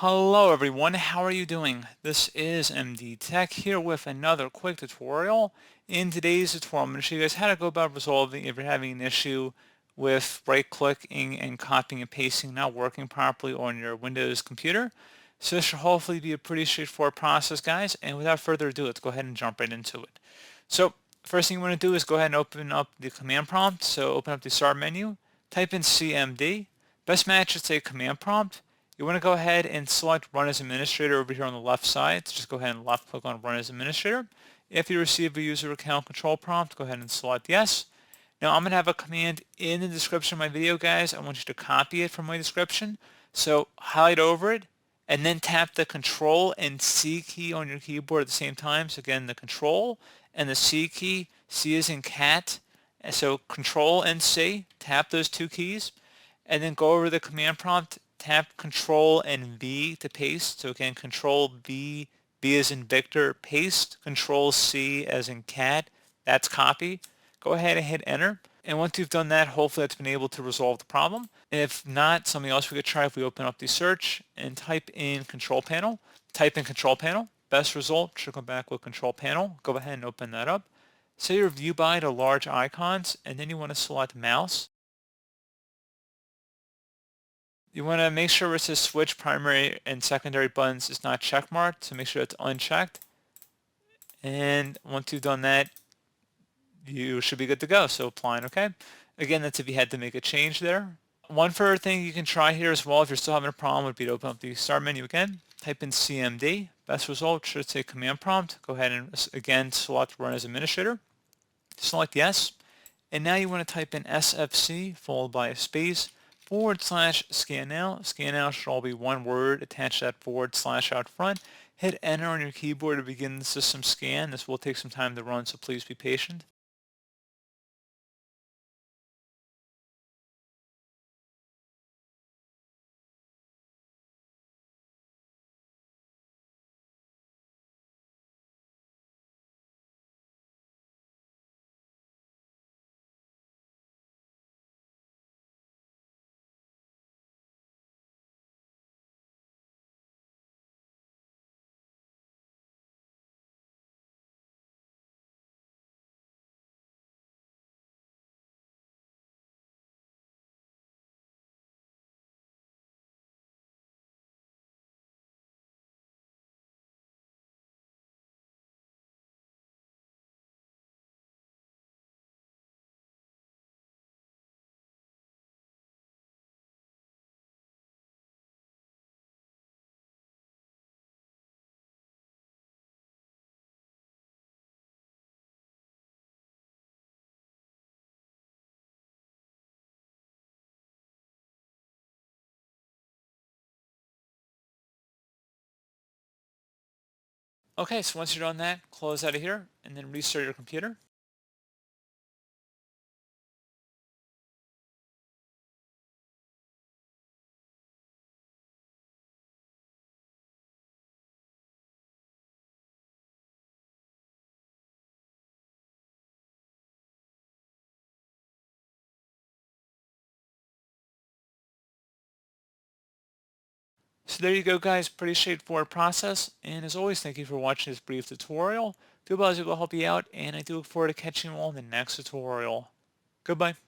Hello everyone, how are you doing? This is MD Tech here with another quick tutorial. In today's tutorial, I'm going to show you guys how to go about resolving if you're having an issue with right-clicking and copying and pasting not working properly on your Windows computer. So this should hopefully be a pretty straightforward process, guys, and without further ado, let's go ahead and jump right into it. So first thing you want to do is go ahead and open up the command prompt. So open up the start menu, type in CMD. Best match should say command prompt. You want to go ahead and select Run as Administrator over here on the left side. So just go ahead and left click on Run as Administrator. If you receive a user account control prompt, go ahead and select Yes. Now I'm going to have a command in the description of my video, guys. I want you to copy it from my description. So highlight over it and then tap the Control and C key on your keyboard at the same time. So again, the Control and the C key. C is in cat. And so Control and C, tap those two keys and then go over the command prompt, tap Control and V to paste. So again, Control V, V as in Victor, paste, Control C as in cat, that's copy. Go ahead and hit enter. And once you've done that, hopefully that's been able to resolve the problem. And if not, something else we could try if we open up the search and type in control panel. Type in control panel. Best result should come back with control panel. Go ahead and open that up. Set your view by to large icons, and then you want to select mouse. You want to make sure it says switch primary and secondary buttons is not checkmarked, so make sure it's unchecked. And once you've done that, you should be good to go. So apply and OK. Again, that's if you had to make a change there. One further thing you can try here as well if you're still having a problem would be to open up the start menu again, type in CMD. Best result should say command prompt. Go ahead and again select Run as Administrator. Select Yes. And now you want to type in SFC followed by a space /scan now. Scan now should all be one word. Attach that / out front. Hit enter on your keyboard to begin the system scan. This will take some time to run, so please be patient. Okay, so once you're done that, close out of here and then restart your computer. So there you go, guys. Pretty straightforward process. And as always, thank you for watching this brief tutorial. Do hope I was able to help you out, and I do look forward to catching you all in the next tutorial. Goodbye.